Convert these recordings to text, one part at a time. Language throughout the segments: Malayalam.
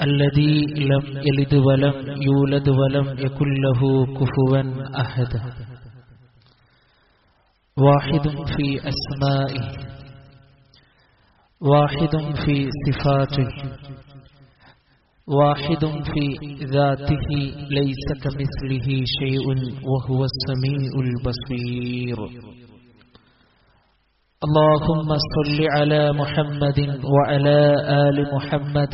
الذي لم يلد ولم يولد ولم يكن له كفوا أحد واحد في أسمائه واحد في صفاته واحد في ذاته ليس كمثله شيء وهو السميع البصير. اللهم صل على محمد وعلى آل محمد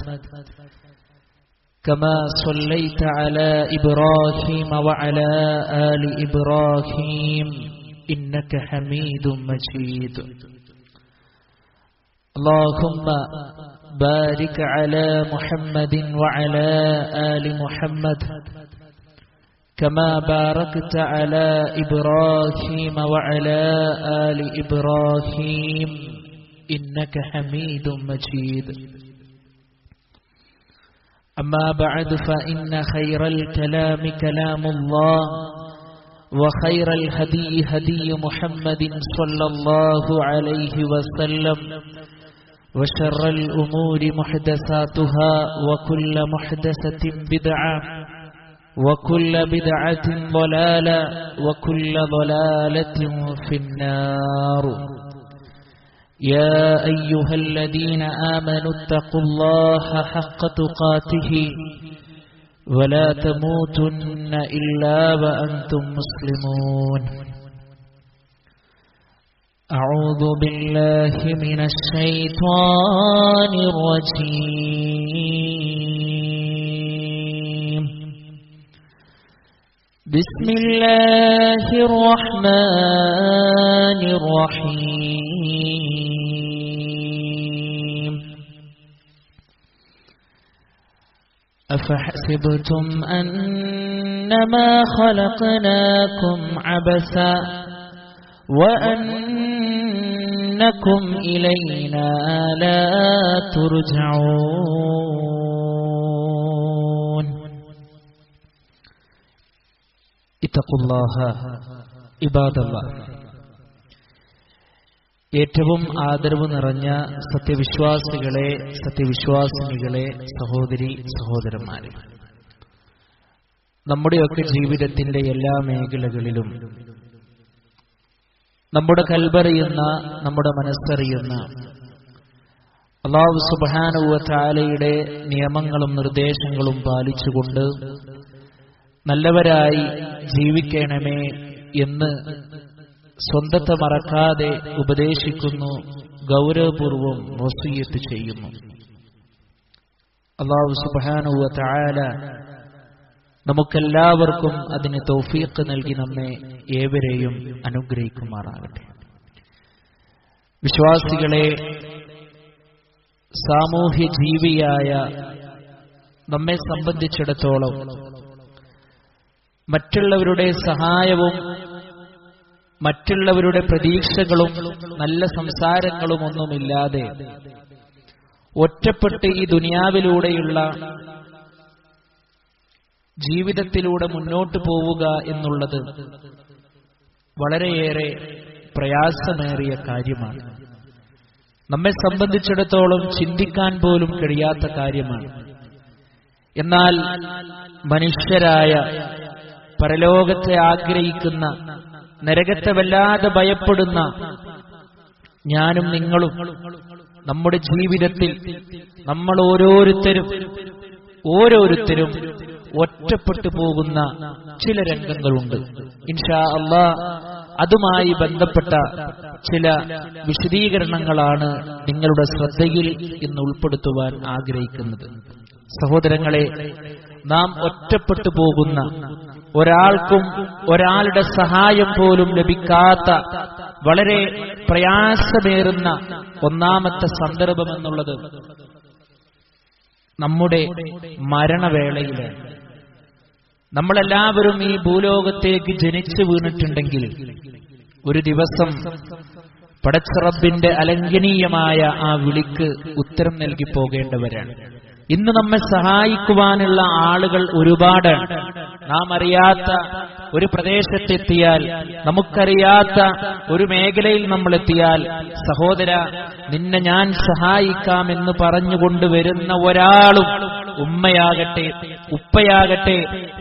كما صليت على إبراهيم وعلى آل إبراهيم إنك حميد مجيد. اللهم بارك على محمد وعلى آل محمد كما باركت على إبراهيم وعلى آل إبراهيم إنك حميد مجيد. أما بعد فإن خير الكلام كلام الله وخير الهدي هدي محمد صلى الله عليه وسلم وشر الأمور محدثاتها وكل محدثة بدعة وكل بدعة ضلالة وكل ضلالة في النار. يا أيها الذين آمنوا اتقوا الله حق تقاته ولا تموتن إلا وأنتم مسلمون. أعوذ بالله من الشيطان الرجيم. بسم الله الرحمن الرحيم. أفحسبتم أنما خلقناكم عبثا وأنكم إلينا لا ترجعون. اتقوا الله عباد الله. ഏറ്റവും ആദരവ് നിറഞ്ഞ സത്യവിശ്വാസികളെ, സത്യവിശ്വാസിനികളെ, സഹോദരി സഹോദരന്മാരെ, നമ്മുടെയൊക്കെ ജീവിതത്തിന്റെ എല്ലാ മേഖലകളിലും നമ്മുടെ കൽബറിയുന്ന, നമ്മുടെ മനസ്സറിയുന്ന അല്ലാഹു സുബ്ഹാനഹു വ തആലയുടെ നിയമങ്ങളും നിർദ്ദേശങ്ങളും പാലിച്ചുകൊണ്ട് നല്ലവരായി ജീവിക്കണമേ എന്ന് സ്വന്തത്തെ മറക്കാതെ ഉപദേശിക്കുന്നു, ഗൗരവപൂർവം വസിയ്യത്ത് ചെയ്യുന്നു. അല്ലാഹു സുബ്ഹാനഹു വ തആല നമുക്കെല്ലാവർക്കും അതിന് തൗഫീഖ് നൽകി നമ്മെ ഏവരെയും അനുഗ്രഹിക്കുമാറാകട്ടെ. വിശ്വാസികളെ, സാമൂഹ്യ ജീവിയായ നമ്മെ സംബന്ധിച്ചിടത്തോളം മറ്റുള്ളവരുടെ സഹായവും മറ്റുള്ളവരുടെ പ്രതീക്ഷകളും നല്ല സംസാരങ്ങളും ഒന്നുമില്ലാതെ ഒറ്റപ്പെട്ട് ഈ ദുനിയാവിലൂടെയുള്ള ജീവിതത്തിലൂടെ മുന്നോട്ട് പോവുക എന്നുള്ളത് വളരെയേറെ പ്രയാസമേറിയ കാര്യമാണ്. നമ്മെ സംബന്ധിച്ചിടത്തോളം ചിന്തിക്കാൻ പോലും കഴിയാത്ത കാര്യമാണ്. എന്നാൽ മനുഷ്യരായ, പരലോകത്തെ ആഗ്രഹിക്കുന്ന, നരകത്തെ വല്ലാതെ ഭയപ്പെടുന്ന ഞാനും നിങ്ങളും നമ്മുടെ ജീവിതത്തിൽ നമ്മൾ ഓരോരുത്തരും ഒറ്റപ്പെട്ടു പോകുന്ന ചില രംഗങ്ങളുണ്ട്. ഇൻഷാ അല്ലാഹ് അതുമായി ബന്ധപ്പെട്ട ചില വിശദീകരണങ്ങളാണ് നിങ്ങളുടെ ശ്രദ്ധയിൽ ഇന്ന് ഉൾപ്പെടുത്തുവാൻ ആഗ്രഹിക്കുന്നത്. സഹോദരങ്ങളെ, നാം ഒറ്റപ്പെട്ടു പോകുന്ന, ഒരാൾക്കും ഒരാളുടെ സഹായം പോലും ലഭിക്കാത്ത, വളരെ പ്രയാസമേറുന്ന ഒന്നാമത്തെ സന്ദർഭം എന്നുള്ളത് നമ്മുടെ മരണവേളയിലാണ്. നമ്മളെല്ലാവരും ഈ ഭൂലോകത്തേക്ക് ജനിച്ചു വീണിട്ടുണ്ടെങ്കിൽ ഒരു ദിവസം പടച്ച റബ്ബിന്റെ അലംഘനീയമായ ആ വിളിക്ക് ഉത്തരം നൽകി പോകേണ്ടവരാണ്. ഇന്ന് നമ്മെ സഹായിക്കുവാനുള്ള ആളുകൾ ഒരുപാടാണ്. നാം അറിയാത്ത ഒരു പ്രദേശത്തെത്തിയാൽ, നമുക്കറിയാത്ത ഒരു മേഖലയിൽ നമ്മൾ എത്തിയാൽ, സഹോദര നിന്നെ ഞാൻ സഹായിക്കാമെന്ന് പറഞ്ഞുകൊണ്ട് വരുന്ന ഒരാളും ഉമ്മയാകട്ടെ, ഉപ്പയാകട്ടെ,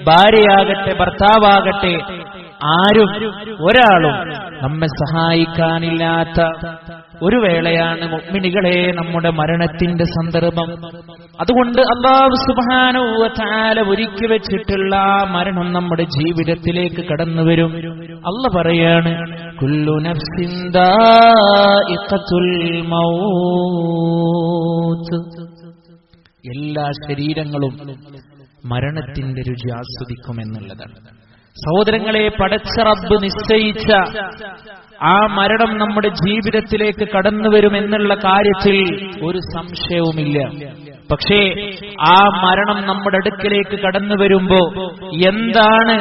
ഭാര്യയാകട്ടെ, ഭർത്താവാകട്ടെ, ആരും ഒരാളും നമ്മെ സഹായിക്കാനില്ലാത്ത ഒരു വേളയാണ് മുഅ്മിനുകളെ നമ്മുടെ മരണത്തിന്റെ സന്ദർഭം. അതുകൊണ്ട് അല്ലാഹു സുബ്ഹാനഹു വ തആല ഒരുക്കി വെച്ചിട്ടുള്ള മരണം നമ്മുടെ ജീവിതത്തിലേക്ക് കടന്നു വരും. അല്ലാഹു പറയാണ്, കുല്ലു നഫ്സിൻ ദാഇഖത്തുൽ മൗത്ത്. എല്ലാ ശരീരങ്ങളും മരണത്തിന്റെ രുചി ആസ്വദിക്കുമെന്നുള്ളതാണ്. സഹോദരങ്ങളെ, പടച്ച റബ്ബ് നിശ്ചയിച്ച ആ മരണം നമ്മുടെ ജീവിതത്തിലേക്ക് കടന്നു വരുമെന്നുള്ള കാര്യത്തിൽ ഒരു സംശയവുമില്ല. പക്ഷേ ആ മരണം നമ്മുടെ അടുക്കിലേക്ക് കടന്നു വരുമ്പോ എന്താണ്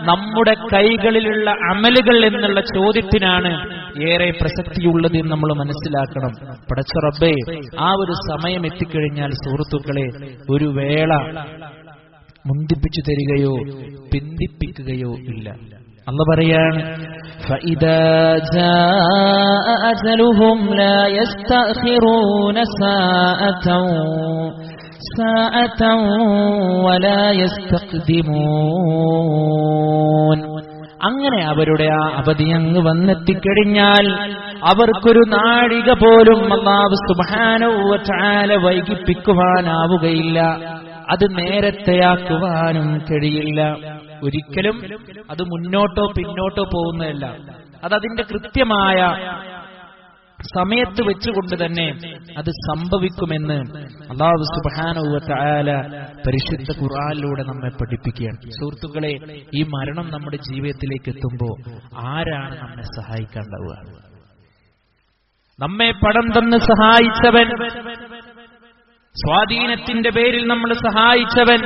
നമ്മുടെ കൈകളിലുള്ള അമലുകൾ എന്നുള്ള ചോദ്യത്തിനാണ് ഏറെ പ്രസക്തിയുള്ളത് എന്ന് നമ്മൾ മനസ്സിലാക്കണം. പടച്ച റബ്ബേ, ആ ഒരു സമയം എത്തിക്കഴിഞ്ഞാൽ സുഹൃത്തുക്കളെ, ഒരു വേള മുന്തിപ്പിച്ചു തരികയോ പിന്തിപ്പിക്കുകയോ ഇല്ല. അല്ലാഹു പറയാണ്, ഫഇദാ ജാഅ അജലുഹും ലാ യസ്തഖിറൂന സാഅതൻ വലാ യസ്തഖ്ദിമൂൻ. അങ്ങനെ അവരുടെ ആ അവധി അങ്ങ് വന്നെത്തിക്കഴിഞ്ഞാൽ അവർക്കൊരു നാഴിക പോലും അല്ലാഹു സുബ്ഹാനഹു വ തആല വൈകിപ്പിക്കുവാനാവുകയില്ല. അത് നേരത്തെയാക്കുവാനും കഴിയില്ല. ഒരിക്കലും അത് മുന്നോട്ടോ പിന്നോട്ടോ പോകുന്നതല്ല. അതതിന്റെ കൃത്യമായ സമയത്ത് വെച്ചുകൊണ്ട് തന്നെ അത് സംഭവിക്കുമെന്ന് അല്ലാഹു സുബ്ഹാനഹു വ തആല പരിശുദ്ധ ഖുർആനിലൂടെ നമ്മെ പഠിപ്പിക്കുകയാണ്. സുഹൃത്തുക്കളെ, ഈ മരണം നമ്മുടെ ജീവിതത്തിലേക്ക് എത്തുമ്പോൾ ആരാണ് നമ്മെ സഹായിക്കാണ്ടാവുക? നമ്മെ പണം തന്ന് സഹായിച്ചവൻ, സ്വാധീനത്തിന്റെ പേരിൽ നമ്മൾ സഹായിച്ചവൻ,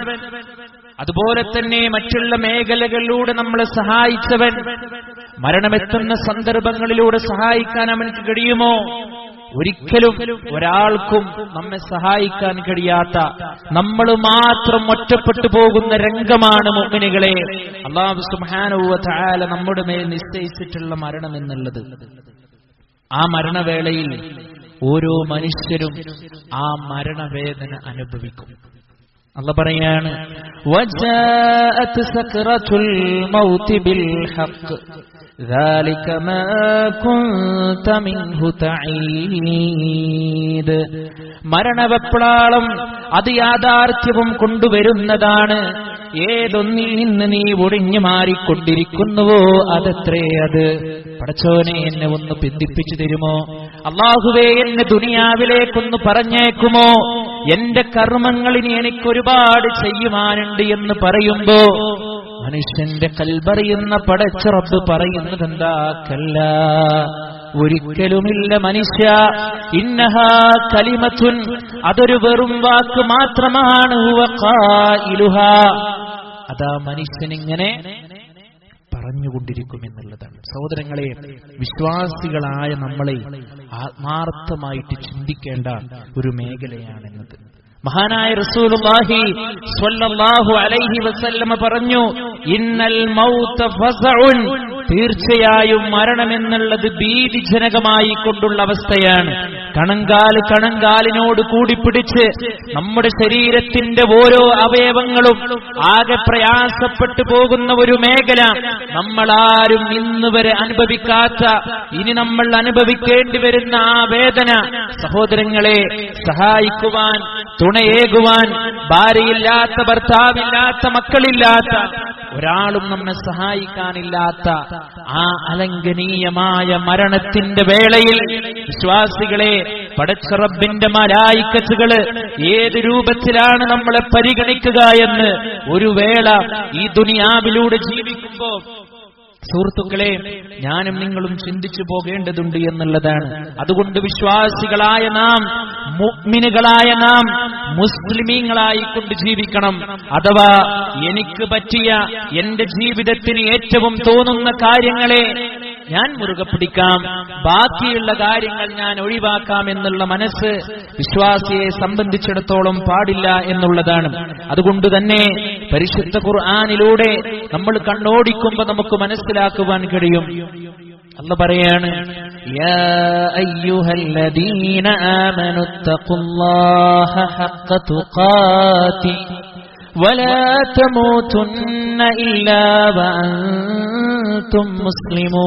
അതുപോലെ തന്നെ മറ്റുള്ള മേഖലകളിലൂടെ നമ്മളെ സഹായിച്ചവൻ, മരണമെത്തുന്ന സന്ദർഭങ്ങളിലൂടെ സഹായിക്കാൻ അവനക്ക് കഴിയുമോ? ഒരിക്കലും ഒരാൾക്കും നമ്മെ സഹായിക്കാൻ കഴിയാത്ത, നമ്മൾ മാത്രം ഒറ്റപ്പെട്ടു പോകുന്ന രംഗമാണ് മുഅ്മിനുകളെ അല്ലാഹു സുബ്ഹാനഹു വ തആല നമ്മുടെ മേൽ നിശ്ചയിച്ചിട്ടുള്ള മരണം എന്നുള്ളത്. ആ മരണവേളയിൽ ഓരോ മനുഷ്യരും ആ മരണവേദന അനുഭവിക്കും. അല്ലാഹു പറയാണ്, വജാഅത് സക്റത്തുൽ മൗതി ബിൽ ഹഖ് ذلك ما كنت منه تعيد. മരണവെപ്രാളം അത് യാഥാർത്ഥ്യവും കൊണ്ടുവരുന്നതാണ്. ഏതൊന്നിൽ നിന്ന് നീ ഒഴിഞ്ഞു മാറിക്കൊണ്ടിരിക്കുന്നുവോ അതത്രേ അത്. പടച്ചോനെ, എന്നെ ഒന്ന് പിന്തിപ്പിച്ചു തരുമോ? അല്ലാഹുവേ, എന്നെ ദുനിയാവിലേക്കൊന്ന് പറഞ്ഞേക്കുമോ? എന്റെ കർമ്മങ്ങളിനി എനിക്കൊരുപാട് ചെയ്യുവാനുണ്ട് എന്ന് പറയുമ്പോ മനുഷ്യന്റെ കൽബറിയുന്ന പടച്ച റബ്ബ് പറയുന്നത് എന്താ? കല്ല, ഒരിക്കലുമില്ല മനുഷ്യ. ഇന്നഹാ കലിമത്തുൻ, അതൊരു വെറും വാക്ക് മാത്രമാണ്. ഹുവ ഖായിലുഹാ, അതാ മനുഷ്യനിങ്ങനെ പറഞ്ഞുകൊണ്ടിരിക്കുമെന്നുള്ളതാണ്. സഹോദരങ്ങളെ, വിശ്വാസികളായ നമ്മളെ ആത്മാർത്ഥമായിട്ട് ചിന്തിക്കേണ്ട ഒരു മേഖലയാണെന്നത്. മഹാനായ റസൂലുള്ളാഹി സ്വല്ലല്ലാഹു അലൈഹി വസല്ലമ പറഞ്ഞു, ഇന്നൽ മൗത ഫസഉൻ, തീർച്ചയായും മരണമെന്നുള്ളത് ഭീതിജനകമായി കൊണ്ടുള്ള അവസ്ഥയാണ്. കണങ്കാലിനോട് കൂടി പിടിച്ച് നമ്മുടെ ശരീരത്തിന്റെ ഓരോ അവയവങ്ങളും ആകെ പ്രയാസപ്പെട്ടു പോകുന്ന ഒരു മേഖല, നമ്മളാരും ഇന്നുവരെ അനുഭവിക്കാത്ത, ഇനി നമ്മൾ അനുഭവിക്കേണ്ടി വരുന്ന ആ വേദന. സഹോദരങ്ങളെ, സഹായിക്കുവാൻ, തുണയേകുവാൻ ഭാര്യയില്ലാത്ത, ഭർത്താവില്ലാത്ത, മക്കളില്ലാത്ത, ഒരാളും നമ്മെ സഹായിക്കാനില്ലാത്ത ആ അലംഘനീയമായ മരണത്തിന്റെ വേളയിൽ വിശ്വാസികളെ പടച്ച റബ്ബിന്റെ മലായിക്കത്തുകള് ഏത് രൂപത്തിലാണ് നമ്മളെ പരിഗണിക്കുക എന്ന് ഒരു വേള ഈ ദുനിയാവിലൂടെ ജീവിക്കുമ്പോ സുഹൃത്തുക്കളെ, ഞാനും നിങ്ങളും ചിന്തിച്ചു പോകേണ്ടതുണ്ട് എന്നുള്ളതാണ്. അതുകൊണ്ട് വിശ്വാസികളായ നാം, മുഅ്മിനുകളായ നാം മുസ്ലിമീങ്ങളായി കൊണ്ട് ജീവിക്കണം. അഥവാ എനിക്ക് പറ്റിയ, എന്റെ ജീവിതത്തിന് ഏറ്റവും തോന്നുന്ന കാര്യങ്ങളെ ഞാൻ മുറുകെ പിടിക്കാം, ബാക്കിയുള്ള കാര്യങ്ങൾ ഞാൻ ഒഴിവാക്കാം എന്നുള്ള മനസ്സ് വിശ്വാസിയെ സംബന്ധിച്ചിടത്തോളം പാടില്ല എന്നുള്ളതാണ്. അതുകൊണ്ട് തന്നെ പരിശുദ്ധ ഖുർആനിലൂടെ നമ്മൾ കണ്ണോടിക്കുമ്പോൾ നമുക്ക് മനസ്സിലാക്കുവാൻ കഴിയും, അല്ലാഹു പറയാണ്, യാ അയ്യുഹല്ലദീന ആമനു തഖുല്ലാഹ ഹഖ്ക തുഖാതി വലാ തമൂതുന്ന ഇല്ലാ വഅൻതും മുസ്ലിമൂൻ.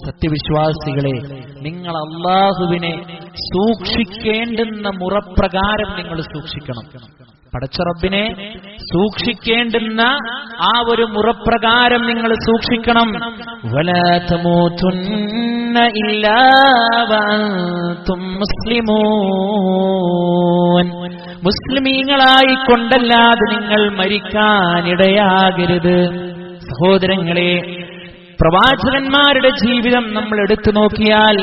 സത്യവിശ്വാസികളെ, നിങ്ങൾ അല്ലാഹുവിനെ സൂക്ഷിക്കേണ്ടുന്ന മുറപ്രകാരം നിങ്ങൾ സൂക്ഷിക്കണം. പടച്ച റബ്ബിനെ സൂക്ഷിക്കേണ്ടുന്ന ആ ഒരു മുറപ്രകാരം നിങ്ങൾ സൂക്ഷിക്കണം. വലാ തമൂതുന്ന ഇല്ലാ വഅൻതും മുസ്ലിമൂൻ. മുസ്ലിമീങ്ങളായി കൊണ്ടല്ലാതെ നിങ്ങൾ മരിക്കാനിടയാകരുത്. സഹോദരങ്ങളെ, പ്രവാചകന്മാരുടെ ജീവിതം നമ്മൾ എടുത്തു നോക്കിയാൽ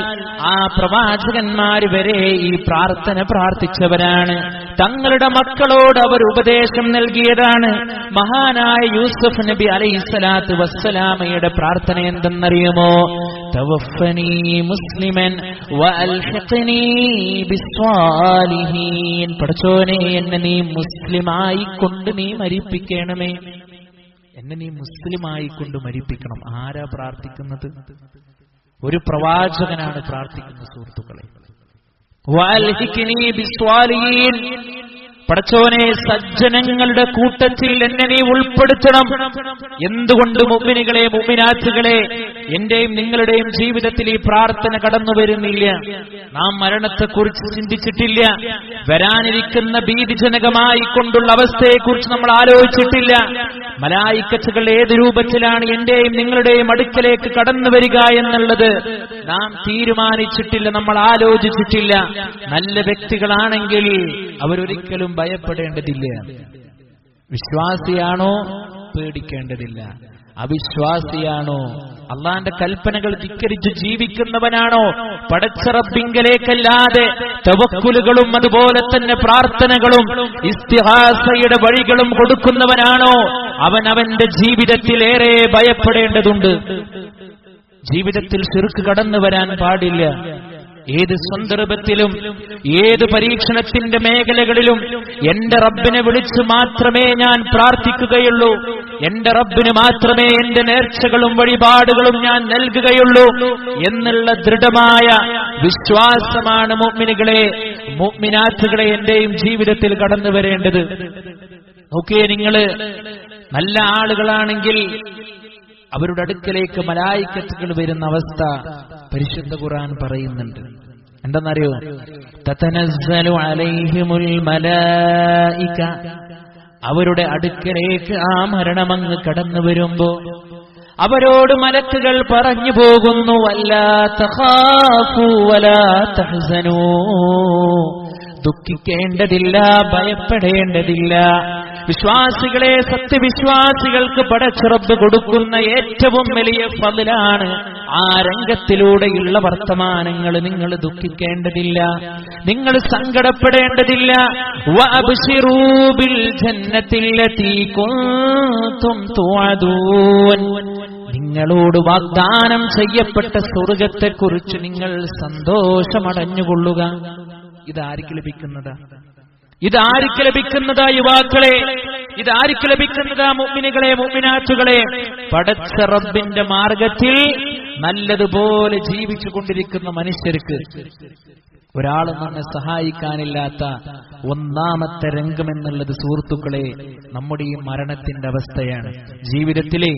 ആ പ്രവാചകന്മാർ വരെ ഈ പ്രാർത്ഥന പ്രാർത്ഥിച്ചവരാണ്. തങ്ങളുടെ മക്കളോട് അവർ ഉപദേശം നൽകിയതാണ്. മഹാനായ യൂസുഫ് നബി അലൈഹിസ്സലാത്തു വസ്സലാമയുടെ പ്രാർത്ഥന എന്തെന്നറിയുമോ? തവഫനി മുസ്ലിമൻ വഅൽഹിഖ്നി ബിസ്സാലിഹീൻ. പടച്ചോനെ, എന്നെ നീ മുസ്ലിമായി കൊണ്ട് നീ മരിപ്പിക്കണമേ. എന്നെ നീ മുസ്ലിമായി കൊണ്ട് മരിപ്പിക്കണം. ആരാ പ്രാർത്ഥിക്കുന്നത്? ഒരു പ്രവാചകനാണ് പ്രാർത്ഥിക്കുന്നത്. സുഹൃത്തുക്കളെ, വഅൽഹിഖ്നി ബിസ്സാലിഹീൻ. പടച്ചോനെ, സജ്ജനങ്ങളുടെ കൂട്ടത്തിൽ എന്നെ നീ ഉൾപ്പെടുത്തണം. എന്തുകൊണ്ട് മുഅ്മിനുകളെ, മുഅ്മിനാത്തുകളെ, എന്റെയും നിങ്ങളുടെയും ജീവിതത്തിൽ ഈ പ്രാർത്ഥന കടന്നു വരുന്നില്ല? നാം മരണത്തെക്കുറിച്ച് ചിന്തിച്ചിട്ടില്ല. വരാനിരിക്കുന്ന ഭീതിജനകമായി കൊണ്ടുള്ള അവസ്ഥയെക്കുറിച്ച് നമ്മൾ ആലോചിച്ചിട്ടില്ല. മലായിക്കത്തുകൾ ഏത് രൂപത്തിലാണ് എന്റെയും നിങ്ങളുടെയും അടുക്കലേക്ക് കടന്നു വരിക എന്നുള്ളത് നാം തീരുമാനിച്ചിട്ടില്ല, നമ്മൾ ആലോചിച്ചിട്ടില്ല. നല്ല വ്യക്തികളാണെങ്കിൽ അവരൊരിക്കലും ഭയപ്പെടേണ്ടതില്ല. വിശ്വാസിയാണോ? പേടിക്കേണ്ടതില്ല. അവിശ്വാസിയാണോ? അള്ളാന്റെ കൽപ്പനകൾ ധിക്കരിച്ച് ജീവിക്കുന്നവനാണോ? പടച്ച റബ്ബിങ്കലേക്കല്ലാതെ തവക്കുലുകളും അതുപോലെ തന്നെ പ്രാർത്ഥനകളും ഇസ്തിഹാസയുടെ വഴികളും കൊടുക്കുന്നവനാണോ? അവൻ അവന്റെ ജീവിതത്തിൽ ഏറെ ഭയപ്പെടേണ്ടതുണ്ട്. ജീവിതത്തിൽ ശിർക്ക് കടന്നു വരാൻ പാടില്ല. ഏത് സന്ദർഭത്തിലും ഏത് പരീക്ഷണത്തിന്റെ മേഖലകളിലും എന്റെ റബ്ബിനെ വിളിച്ച് മാത്രമേ ഞാൻ പ്രാർത്ഥിക്കുകയുള്ളൂ. എന്റെ റബ്ബിന് മാത്രമേ എന്റെ നേർച്ചകളും വഴിപാടുകളും ഞാൻ നൽകുകയുള്ളൂ എന്നുള്ള ദൃഢമായ വിശ്വാസമാണ് മുഅ്മിനുകളെ, മുഅ്മിനാത്തുകളെ എന്റെയും ജീവിതത്തിൽ കടന്നു വരേണ്ടത്. നോക്കിയേ, നിങ്ങള് നല്ല ആളുകളാണെങ്കിൽ അവരുടെ അടുക്കലേക്ക് മലായിക്കത്തുകൾ വരുന്ന അവസ്ഥ പരിശുദ്ധ ഖുർആൻ പറയുന്നുണ്ട്. എന്തെന്നറിയോ? തതനസ്സലു അലൈഹിമുൽ മലായിക. അവരുടെ അടുക്കലേക്ക് ആ മരണമങ്ങ് കടന്നു വരുമ്പോ അവരോട് മലക്കുകൾ പറഞ്ഞു പോകുന്നു, വല്ലാ തഖാഫു വലാ തഹ്സനൂ. ദുഃഖിക്കേണ്ടതില്ല, ഭയപ്പെടേണ്ടതില്ല. വിശ്വാസികളെ, സത്യവിശ്വാസികൾക്ക് പടച്ച റബ്ബ് കൊടുക്കുന്ന ഏറ്റവും വലിയ ഫضലാണ് ആ രംഗത്തിലൂടെയുള്ള വർത്തമാനങ്ങൾ. നിങ്ങൾ ദുഃഖിക്കേണ്ടതില്ല, നിങ്ങൾ സങ്കടപ്പെടേണ്ടതില്ല. വഅബ്ശിറൂ ബിൽ ജന്നത്തില്ലതീ കുൻതും തുഅദൂൻ. നിങ്ങളോട് വാഗ്ദാനം ചെയ്യപ്പെട്ട സ്വർഗ്ഗത്തെക്കുറിച്ച് നിങ്ങൾ സന്തോഷമടഞ്ഞുകൊള്ളുക. ഇതാർക്ക് ലഭിക്കുന്നതാ? ഇതാർക്ക് ലഭിക്കുന്നതാ യുവാക്കളെ? ഇതാർക്ക് ലഭിക്കുന്നതാ മുഅ്മിനുകളെ, മുഅ്മിനാത്തുകളെ? പടച്ച റബ്ബിന്റെ മാർഗത്തിൽ നല്ലതുപോലെ ജീവിച്ചു കൊണ്ടിരിക്കുന്ന മനുഷ്യർക്ക് ഒരാളും നമ്മെ സഹായിക്കാനില്ലാത്ത ഒന്നാമത്തെ രംഗമെന്നുള്ളത് സുഹൃത്തുക്കളെ നമ്മുടെ ഈ മരണത്തിന്റെ അവസ്ഥയാണ്. ജീവിതത്തിലെ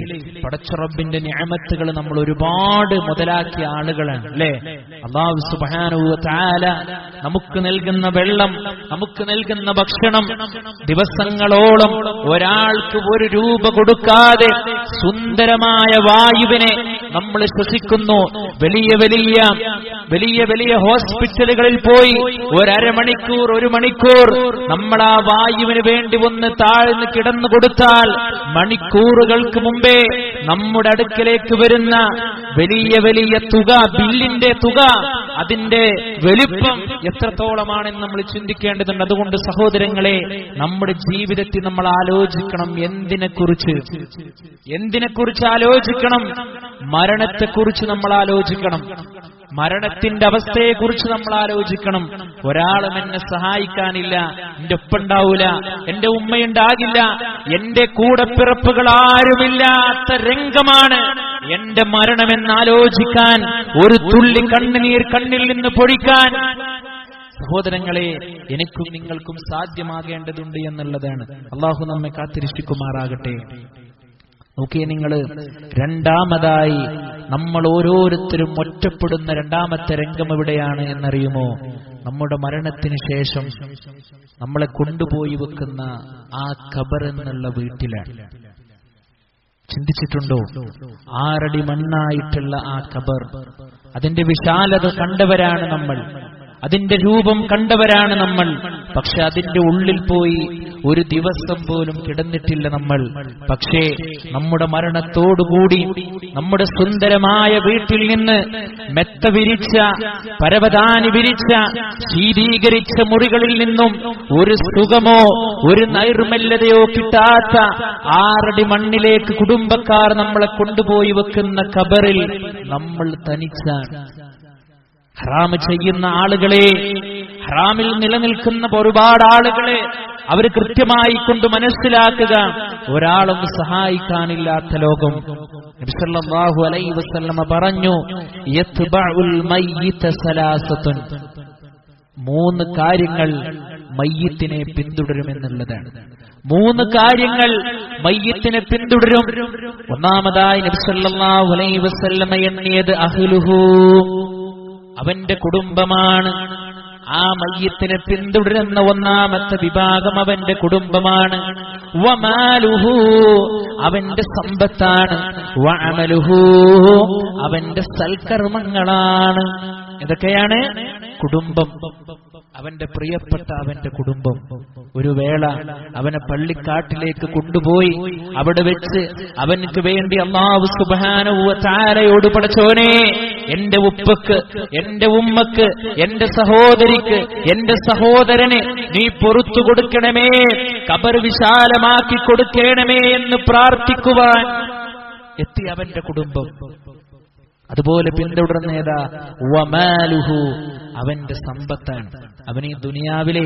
പടച്ച റബ്ബിന്റെ നിഅമത്തുകൾ നമ്മൾ ഒരുപാട് മുതലാക്കിയ ആളുകളാണ്, അല്ലേ? അല്ലാഹു സുബ്ഹാനഹു വ തആല നമുക്ക് നൽകുന്ന വെള്ളം, നമുക്ക് നൽകുന്ന ഭക്ഷണം, ദിവസങ്ങളോളം ഒരാൾക്ക് ഒരു രൂപ കൊടുക്കാതെ സുന്ദരമായ വായുവിനെ നമ്മൾ ശ്വസിക്കുന്നു. വലിയ വലിയ ഹോസ്പിറ്റലുകളിൽ പോയി ഒരമണിക്കൂർ, ഒരു മണിക്കൂർ നമ്മൾ ആ വായുവിന് വേണ്ടി ഒന്ന് താഴ്ന്ന് കിടന്നു കൊടുത്താൽ മണിക്കൂറുകൾക്ക് മുമ്പേ നമ്മുടെ അടുക്കലേക്ക് വരുന്ന വലിയ തുക, ബില്ലിന്റെ തുക, അതിന്റെ വലിപ്പം എത്രത്തോളമാണെന്ന് നമ്മൾ ചിന്തിക്കേണ്ടതുണ്ട്. അതുകൊണ്ട് സഹോദരങ്ങളെ, നമ്മുടെ ജീവിതത്തിൽ നമ്മൾ ആലോചിക്കണം. എന്തിനെക്കുറിച്ച് ആലോചിക്കണം? മരണത്തെക്കുറിച്ച് നമ്മൾ ആലോചിക്കണം. മരണത്തിന്റെ അവസ്ഥയെക്കുറിച്ച് നമ്മൾ ആലോചിക്കണം. ഒരാളും എന്നെ സഹായിക്കാനില്ല, എന്റെ ഒപ്പുണ്ടാവൂല, എന്റെ ഉമ്മയുണ്ടാകില്ല, എന്റെ കൂടെ പിറപ്പുകൾ ആരുമില്ലാത്ത രംഗമാണ് എന്റെ മരണമെന്നാലോചിക്കാൻ, ഒരു തുള്ളി കണ്ണുനീർ കണ്ണിൽ നിന്ന് പൊഴിക്കാൻ സഹോദരങ്ങളെ എനിക്കും നിങ്ങൾക്കും സാധ്യമാകേണ്ടതുണ്ട് എന്നുള്ളതാണ്. അള്ളാഹു നമ്മെ കാത്തിരക്ഷിക്കുമാറാകട്ടെ. നോക്കിയേ നിങ്ങൾ, രണ്ടാമതായി നമ്മൾ ഓരോരുത്തരും ഒറ്റപ്പെടുന്ന രണ്ടാമത്തെ രംഗം എവിടെയാണ് എന്നറിയുമോ? നമ്മുടെ മരണത്തിന് ശേഷം നമ്മളെ കൊണ്ടുപോയി വെക്കുന്ന ആ ഖബർ എന്നുള്ള വീട്ടിലാണ്. ചിന്തിച്ചിട്ടുണ്ടോ? 6 അടി മണ്ണായിട്ടുള്ള ആ ഖബർ, അതിന്റെ വിശാലത കണ്ടവരാണ് നമ്മൾ, അതിന്റെ രൂപം കണ്ടവരാണ് നമ്മൾ. പക്ഷെ അതിന്റെ ഉള്ളിൽ പോയി ഒരു ദിവസം പോലും കിടന്നിട്ടില്ല നമ്മൾ. പക്ഷേ നമ്മുടെ മരണത്തോടുകൂടി നമ്മുടെ സുന്ദരമായ വീട്ടിൽ നിന്ന് മെത്ത വിരിച്ച, പരവതാനി വിരിച്ച, ശീതീകരിച്ച മുറികളിൽ നിന്നും ഒരു സുഖമോ ഒരു നൈർമല്യതയോ കിട്ടാത്ത 6 അടി മണ്ണിലേക്ക് കുടുംബക്കാർ നമ്മളെ കൊണ്ടുപോയി വെക്കുന്ന ഖബറിൽ നമ്മൾ തനിച്ചാണ്. ഹറാം ചെയ്യുന്ന ആളുകളെ, ഹറാമിൽ നിലനിൽക്കുന്ന ഒരുപാട് ആളുകളെ അവർ കൃത്യമായി കൊണ്ട് മനസ്സിലാക്കുക, ഒരാളും സഹായിക്കാനില്ലാത്ത ലോകം. നബി സല്ലല്ലാഹു അലൈഹി വസല്ലമ പറഞ്ഞു, യത്ബഉൽ മയ്യിത സലാസത്തുൻ, 3 കാര്യങ്ങൾ മയ്യിത്തിനെ പിന്തുടരുമെന്നുള്ളതാണ്. 3 കാര്യങ്ങൾ മയ്യിത്തിനെ പിന്തുടരും. ഒന്നാമതായി നബി സല്ലല്ലാഹു അലൈഹി വസല്ലമ എണ്ണിയത് അഹ്ലുഹു, അവന്റെ കുടുംബമാണ്. ആ മയ്യിത്തിനെ പിന്തുടരുന്ന ഒന്നാമത്തെ വിഭാഗം അവന്റെ കുടുംബമാണ്. വമാലുഹു, അവന്റെ സമ്പത്താണ്. വഅമലുഹു, അവന്റെ സൽക്കർമ്മങ്ങളാണ്. ഇതൊക്കെയാണ് കുടുംബം. അവന്റെ പ്രിയപ്പെട്ട അവന്റെ കുടുംബം. ഒരു വേള അവനെ പള്ളിക്കാട്ടിലേക്ക് കൊണ്ടുപോയി അവിടെ വെച്ച് അവനക്ക് വേണ്ടി അല്ലാഹു സുബ്ഹാനഹു വ തആലയോട്, പടച്ചോനെ, എന്റെ ഉപ്പക്ക്, എന്റെ ഉമ്മക്ക്, എന്റെ സഹോദരിക്ക്, എന്റെ സഹോദരന് നീ പൊറുത്തു കൊടുക്കണമേ, ഖബർ വിശാലമാക്കി കൊടുക്കണമേ എന്ന് പ്രാർത്ഥിക്കുവാൻ എത്തി അവന്റെ കുടുംബം. അതുപോലെ പിന്തുടർന്നേതാ? വമാലുഹു, അവന്റെ സമ്പത്താണ്. അവൻ ഈ ദുനിയാവിലെ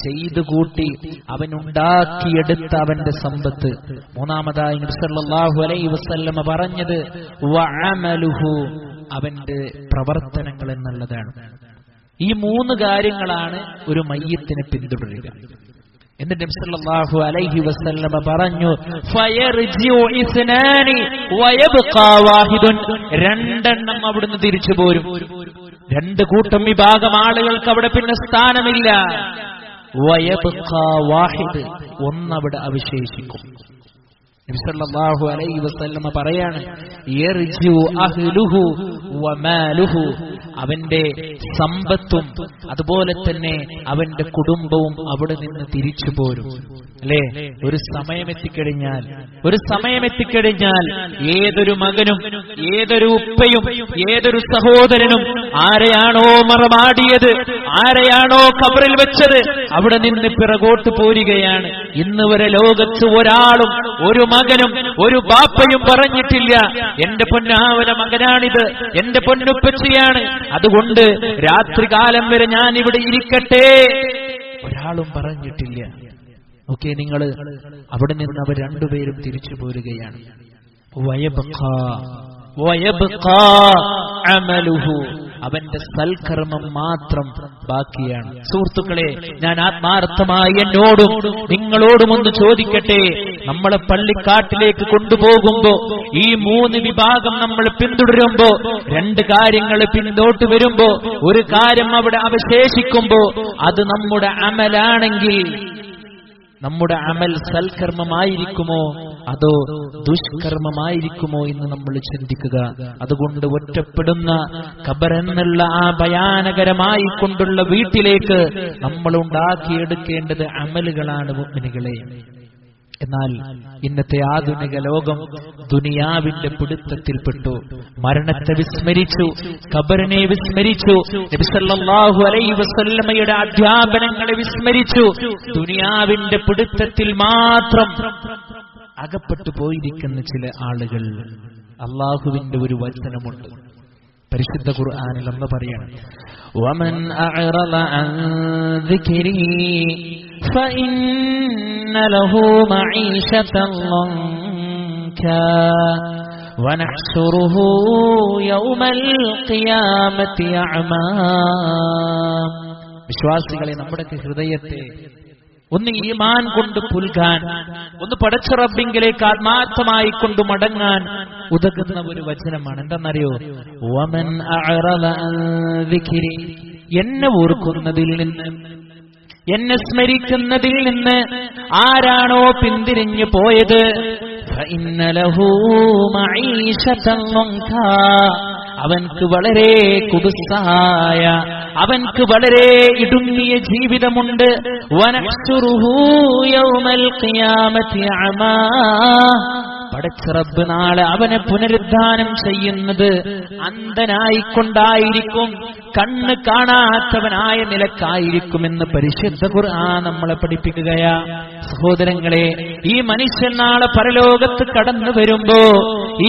ചെയ്തു കൂട്ടി അവനുണ്ടാക്കിയെടുത്ത അവന്റെ സമ്പത്ത്. മൂന്നാമതായി നബി സല്ലല്ലാഹു അലൈഹി വസല്ലമ പറഞ്ഞത് വഅമലുഹു, അവന്റെ പ്രവർത്തനങ്ങൾ എന്നുള്ളതാണ്. ഈ 3 കാര്യങ്ങളാണ് ഒരു മയ്യിത്തിനെ പിന്തുടരുക. എന്നിട്ട് നബി സല്ലല്ലാഹു അലൈഹി വസല്ലമ പറഞ്ഞു, ഫയർജിഉ ഇസ്നാനി വയബ്ഖാ വാഹിദുൻ, 2 അവിടുന്ന് തിരിച്ചു പോരും. 2 കൂട്ടം വിഭാഗം ആളുകൾക്ക് അവിടെ പിന്നെ സ്ഥാനമില്ല. വയബ്ഖാ വാഹിദ്, 1 അവിടെ അവശേഷിക്കും. നബി സല്ലല്ലാഹു അലൈഹി വസല്ലമ പറയാണ്, യർജിഉ അഹ്ലുഹു വമാലുഹു, അവന്റെ സമ്പത്തും അതുപോലെ തന്നെ അവന്റെ കുടുംബവും അവിടെ നിന്ന് തിരിച്ചു പോരും. അല്ലേ? ഒരു സമയമെത്തിക്കഴിഞ്ഞാൽ ഏതൊരു മകനും, ഏതൊരു ഉപ്പയും, ഏതൊരു സഹോദരനും ആരെയാണോ മറമാടിയത്, ആരെയാണോ ഖബറിൽ വെച്ചത്, അവിടെ നിന്ന് പിറകോട്ട് പോരുകയാണ്. ഇന്ന് വരെ ലോകത്ത് ഒരാളും, ഒരു മകനും, ഒരു ബാപ്പയും പറഞ്ഞിട്ടില്ല, എന്റെ പൊന്നാവന മകനാണിത്, എന്റെ പൊന്നുപ്പച്ചിയാണ്, അതുകൊണ്ട് രാത്രികാലം വരെ ഞാൻ ഇവിടെ ഇരിക്കട്ടെ, ഒരാളും പറഞ്ഞിട്ടില്ല. ഓക്കെ, നിങ്ങൾ അവിടെ നിന്ന് അവർ 2 പേരും തിരിച്ചു പോരുകയാണ്. വയബ്ഖാ അമലുഹു, അവന്റെ സൽക്കർമ്മം മാത്രം ബാക്കിയാണ്. സുഹൃത്തുക്കളെ, ഞാൻ ആത്മാർത്ഥമായി എന്നോടും നിങ്ങളോടും ഒന്ന് ചോദിക്കട്ടെ, നമ്മളെ പള്ളിക്കാട്ടിലേക്ക് കൊണ്ടുപോകുമ്പോ ഈ 3 വിഭാഗം നമ്മൾ പിന്തുടരുമ്പോ, 2 കാര്യങ്ങൾ പിന്നോട്ട് വരുമ്പോ, ഒരു കാര്യം അവിടെ അവശേഷിക്കുമ്പോ, അത് നമ്മുടെ അമലാണെങ്കിൽ നമ്മുടെ അമൽ സൽക്കർമ്മമായിരിക്കുമോ അതോ ദുഷ്കർമ്മമായിരിക്കുമോ എന്ന് നമ്മൾ ചിന്തിക്കുക. അതുകൊണ്ട് ഒറ്റപ്പെടുന്ന ഖബർ എന്നുള്ള ആ ഭയാനകരമായി കൊണ്ടുള്ള വീട്ടിലേക്ക് നമ്മൾ ഉണ്ടാക്കിയെടുക്കേണ്ടത് അമലുകളാണ് മുഅ്മിനുകളെ. എന്നാൽ ഇന്നത്തെ ആധുനിക ലോകം ദുനിയാവിന്റെ പിടുത്തത്തിൽപ്പെട്ടു, മരണത്തെ വിസ്മരിച്ചു, ഖബറിനെ വിസ്മരിച്ചു, നബി സല്ലല്ലാഹു അലൈഹി വസല്ലമയുടെ അധ്യാപനങ്ങളെ വിസ്മരിച്ചു, ദുനിയാവിന്റെ പിടുത്തത്തിൽ മാത്രം അകപ്പെട്ടു പോയിരിക്കുന്ന ചില ആളുകൾ. അള്ളാഹുവിന്റെ ഒരു വചനമുണ്ട് പരിശുദ്ധ ഖുർആനിൽ, അല്ലാഹു പറയാണ്, വമൻ അഅറള അൻ ദിക്രി ഫഇന്ന ലഹു മഈശതൻ ലൻകാ വനഹ്ശുറുഹു യൗമൽ ഖിയാമത്തി അഅമാ. വിശ്വാസികളെ, നമ്മുടെ ഹൃദയത്തെ ഒന്ന് ഈമാൻ കൊണ്ട് പുൽകാൻ, ഒന്ന് പടച്ച റബ്ബിങ്കിലേക്ക് ആത്മാർത്ഥമായി കൊണ്ട് മടങ്ങാൻ ഉതകുന്ന ഒരു വചനമാണ്. എന്താണെന്നറിയോ? വമൻ അഅറദ അൻ ദിക്രി, എന്നെ ഓർക്കുന്നതിൽ നിന്ന്, എന്നെ സ്മരിക്കുന്നതിൽ നിന്ന് ആരാണോ പിന്തിരിഞ്ഞു പോയത്, ഫഇന്ന ലഹു മഈശതൻ ദൻകാ, അവൻക്ക് വളരെ കുബുസായ, അവൻക്ക് വളരെ ഇടുങ്ങിയ ജീവിതമുണ്ട്. വനഹ്ശുറുഹു യൗമൽ ഖിയാമത്തി അഅമാ, പടച്ച റബ്ബ് നാളെ അവനെ പുനരുദ്ധാനം ചെയ്യുന്നത് അന്ധനായിക്കൊണ്ടായിരിക്കും, കണ്ണ് കാണാത്തവനായ നിലക്കായിരിക്കുമെന്ന് പരിശുദ്ധ ഖുർആൻ നമ്മളെ പഠിപ്പിക്കുകയാ. സഹോദരങ്ങളെ, ഈ മനുഷ്യൻ നാളെ പരലോകത്ത് കടന്നു വരുമ്പോ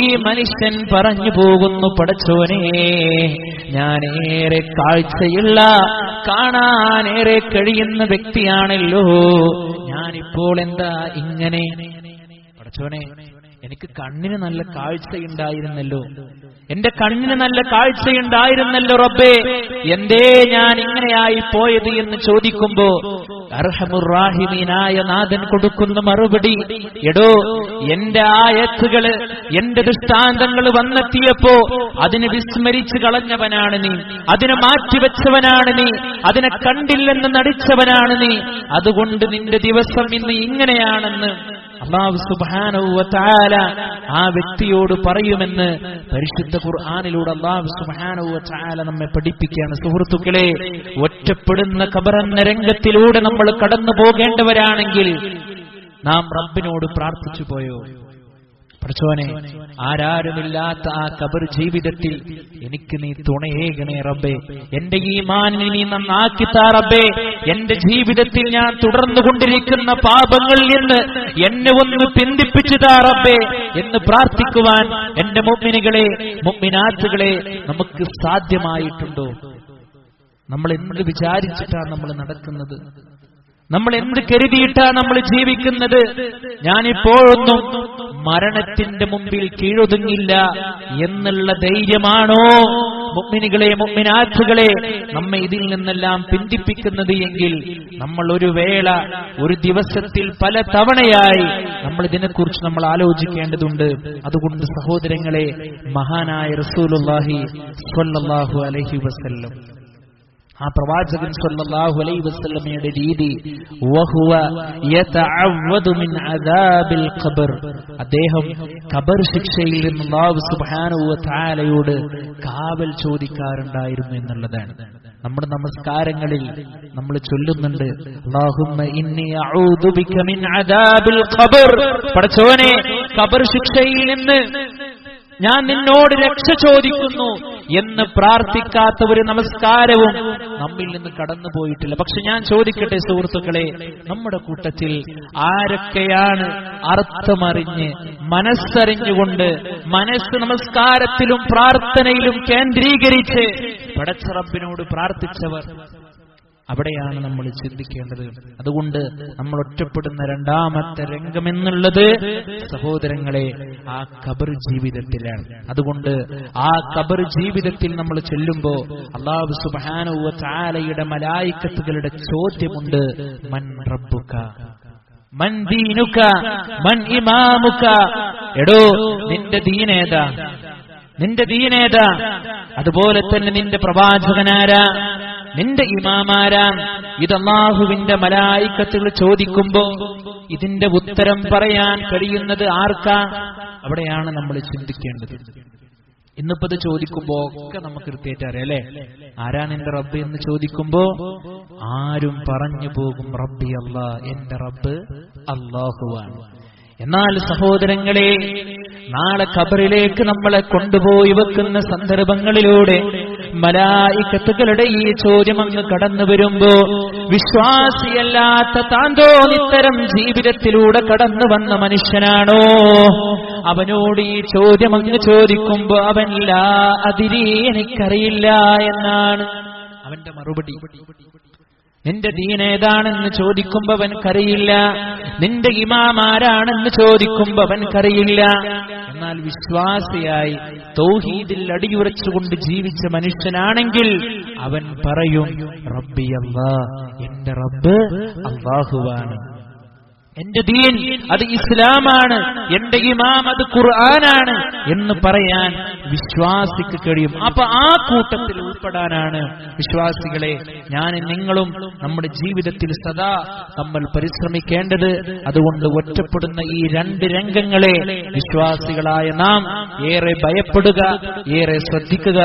ഈ മനുഷ്യൻ പറഞ്ഞു പോകുന്നു, പടച്ചോനെ, ഞാനേറെ കാഴ്ചയുള്ള, കാണാനേറെ കഴിയുന്ന വ്യക്തിയാണല്ലോ, ഞാനിപ്പോൾ എന്താ ഇങ്ങനെ? പടച്ചോനെ, എനിക്ക് കണ്ണിന് നല്ല കാഴ്ചയുണ്ടായിരുന്നല്ലോ, എന്റെ കണ്ണിന് നല്ല കാഴ്ചയുണ്ടായിരുന്നല്ലോ റബ്ബേ, എന്തേ ഞാൻ ഇങ്ങനെയായി പോയത് എന്ന് ചോദിക്കുമ്പോ അർഹമുർ റാഹിമീനായ നാഥൻ കൊടുക്കുന്ന മറുപടി, എടോ, എന്റെ ആയത്തുകള്, എന്റെ ദൃഷ്ടാന്തങ്ങൾ വന്നെത്തിയപ്പോ അതിനെ വിസ്മരിച്ചു കളഞ്ഞവനാണ് നീ, അതിനെ മാറ്റിവെച്ചവനാണ് നീ, അതിനെ കണ്ടില്ലെന്ന് നടിച്ചവനാണ് നീ, അതുകൊണ്ട് നിന്റെ ദിവസം ഇന്ന് ഇങ്ങനെയാണെന്ന് അല്ലാഹു സുബ്ഹാനഹു വ തആല ആ വ്യക്തിയോട് പറയുമെന്ന് പരിശുദ്ധ ഖുർആനിലൂടെ അല്ലാഹു സുബ്ഹാനഹു വ തആല നമ്മെ പഠിപ്പിക്കുകയാണ്. സുഹൃത്തുക്കളെ, ഒറ്റപ്പെടുന്ന ഖബറെന്ന രംഗത്തിലൂടെ നമ്മൾ കടന്നു പോകേണ്ടവരാണെങ്കിൽ നാം റബ്ബിനോട് പ്രാർത്ഥിച്ചു പോയോ? പടച്ചോനെ, ആരാരുമില്ലാത്ത ആ ഖബർ ജീവിതത്തിൽ എനിക്ക് നീ തുണയേകണേ റബ്ബേ, എന്റെ ഈമാനിനെ നീ നന്നാക്കി താ റബ്ബേ, എന്റെ ജീവിതത്തിൽ ഞാൻ തുടർന്നുകൊണ്ടിരിക്കുന്ന പാപങ്ങളിൽ നിന്ന് എന്നെ ഒന്ന് പിന്തിപ്പിച്ചു താ റബ്ബേ എന്ന് പ്രാർത്ഥിക്കുവാൻ എന്റെ മുഅ്മിനുകളെ, മുഅ്മിനാത്തുകളെ, നമുക്ക് സാധ്യമായിട്ടുണ്ടോ? നമ്മൾ എന്ത് വിചാരിച്ചിട്ടാണ് നമ്മൾ നടക്കുന്നത്? നമ്മൾ എന്ത് കരുതിയിട്ടാ നമ്മൾ ജീവിക്കുന്നത്? ഞാനിപ്പോഴൊന്നും മരണത്തിന്റെ മുമ്പിൽ കീഴൊതുങ്ങില്ല എന്നുള്ള ധൈര്യമാണോ മുഅ്മിനുകളെ, മുഅ്മിനാത്തുകളെ, നമ്മെ ഇതിൽ നിന്നെല്ലാം പിന്തിപ്പിക്കുന്നത് എങ്കിൽ നമ്മൾ ഒരു വേള, ഒരു ദിവസത്തിൽ പല തവണയായി നമ്മൾ ഇതിനെക്കുറിച്ച് നമ്മൾ ആലോചിക്കേണ്ടതുണ്ട്. അതുകൊണ്ട് സഹോദരങ്ങളെ, മഹാനായ റസൂലുള്ളാഹി സ്വല്ലല്ലാഹു അലൈഹി വസല്ലം, ആ പ്രവാചകൻ സ്വല്ലല്ലാഹു അലൈഹി വസല്ലമയുടെ രീതി, വഹുവ യതഅവ്വദു മിൻ അദാബിൽ ഖബർ, അദ്ദേഹം ഖബർ ശിക്ഷയിൽ നിന്ന് അല്ലാഹു സുബ്ഹാനഹു വ തആലയോട് കാവൽ ചോദിക്കാറുണ്ടായിരുന്നു എന്നുള്ളതാണ്. നമ്മുടെ നമസ്കാരങ്ങളിൽ നമ്മൾ ചൊല്ലുന്നുണ്ട്, അല്ലാഹുമ്മ ഇന്നി അഊദു ബിക മിൻ അദാബിൽ ഖബർ, പടച്ചോനെ, ഖബർ ശിക്ഷയിൽ നിന്ന് ഞാൻ നിന്നോട് രക്ഷ ചോദിക്കുന്നു എന്ന് പ്രാർത്ഥിക്കാത്ത ഒരു നമസ്കാരവും നമ്മിൽ നിന്ന് കടന്നു പോയിട്ടില്ല. പക്ഷെ ഞാൻ ചോദിക്കട്ടെ സുഹൃത്തുക്കളെ, നമ്മുടെ കൂട്ടത്തിൽ ആരൊക്കെയാണ് അർത്ഥമറിഞ്ഞ്, മനസ്സറിഞ്ഞുകൊണ്ട്, മനസ്സ് നമസ്കാരത്തിലും പ്രാർത്ഥനയിലും കേന്ദ്രീകരിച്ച് പടച്ച റബ്ബിനോട് പ്രാർത്ഥിച്ചവർ? അവിടെയാണ് നമ്മൾ ചിന്തിക്കേണ്ടത്. അതുകൊണ്ട് നമ്മൾ ഒറ്റപ്പെടുന്ന രണ്ടാമത്തെ രംഗമെന്നുള്ളത് സഹോദരങ്ങളെ ആ ഖബർ ജീവിതത്തിലാണ്. അതുകൊണ്ട് ആ ഖബർ ജീവിതത്തിൽ നമ്മൾ ചെല്ലുമ്പോ അല്ലാഹു സുബ്ഹാനഹു വ തആലയുടെ മലായികത്തുകളുടെ ചോദ്യമുണ്ട്, മൻ റബ്ബുക, മൻ ദീനുക, മൻ ഇമാമുക, എടോ നിന്റെ ദീനേതാ, നിന്റെ ദീനേതാ, അതുപോലെ തന്നെ നിന്റെ പ്രവാചകനാരാ, നിന്റെ ഇമാമാരാ? ഇത് അല്ലാഹുവിന്റെ മലായികത്തുകൾ ചോദിക്കുമ്പോ ഇതിന്റെ ഉത്തരം പറയാൻ കഴിയുന്നത് ആർക്കാ? അവിടെയാണ് നമ്മൾ ചിന്തിക്കേണ്ടത്. ഇന്നിപ്പോ ഇത് ചോദിക്കുമ്പോ ഒക്കെ നമുക്ക് കൃത്യമായിട്ട് അറിയാം അല്ലെ, ആരാ നിന്റെ റബ്ബ് എന്ന് ചോദിക്കുമ്പോ ആരും പറഞ്ഞു പോകും, റബ്ബി അല്ലാ, എന്റെ റബ്ബ് അല്ലാഹുവാണ്. എന്നാൽ സഹോദരങ്ങളെ, നാളെ ഖബറിലേക്ക് നമ്മളെ കൊണ്ടുപോയി വെക്കുന്ന സന്ദർഭങ്ങളിലൂടെ മലായികത്തുകളുടെ ഈ ചോദ്യം അങ്ങ് കടന്നു വരുമ്പോ വിശ്വാസിയല്ലാത്ത താന്തോന്നിത്തരം ജീവിതത്തിലൂടെ കടന്നു വന്ന മനുഷ്യനാണോ അവനോട് ഈ ചോദ്യം അങ്ങ് ചോദിക്കുമ്പോ അവൻ ലാ അദ്രി, എനിക്കറിയില്ല എന്നാണ് അവന്റെ മറുപടി. നിന്റെ ദീനേതാണെന്ന് ചോദിക്കുമ്പോ അവൻക്കറിയില്ല, നിന്റെ ഇമാമാരാണെന്ന് ചോദിക്കുമ്പോ അവൻക്കറിയില്ല. എന്നാൽ വിശ്വാസിയായി തൗഹീദിൽ അടിയുറച്ചുകൊണ്ട് ജീവിച്ച മനുഷ്യനാണെങ്കിൽ അവൻ പറയും റബ്ബി അല്ലാഹ്, എന്റെ റബ്ബ് അല്ലാഹുവാണ്, എന്റെ ദീൻ അത് ഇസ്ലാമാണ്, എന്റെ ഇമാം അത് ഖുർആനാണ് എന്ന് പറയാൻ വിശ്വാസിക്ക് കഴിയും. അപ്പൊ ആ കൂട്ടത്തിൽ ഉൾപ്പെടാനാണ് വിശ്വാസികളെ ഞാനും നിങ്ങളും നമ്മുടെ ജീവിതത്തിൽ സദാ നമ്മൾ പരിശ്രമിക്കേണ്ടത്. അതുകൊണ്ട് ഒറ്റപ്പെടുന്ന ഈ രണ്ട് രംഗങ്ങളെ വിശ്വാസികളായ നാം ഏറെ ഭയപ്പെടുക, ഏറെ ശ്രദ്ധിക്കുക.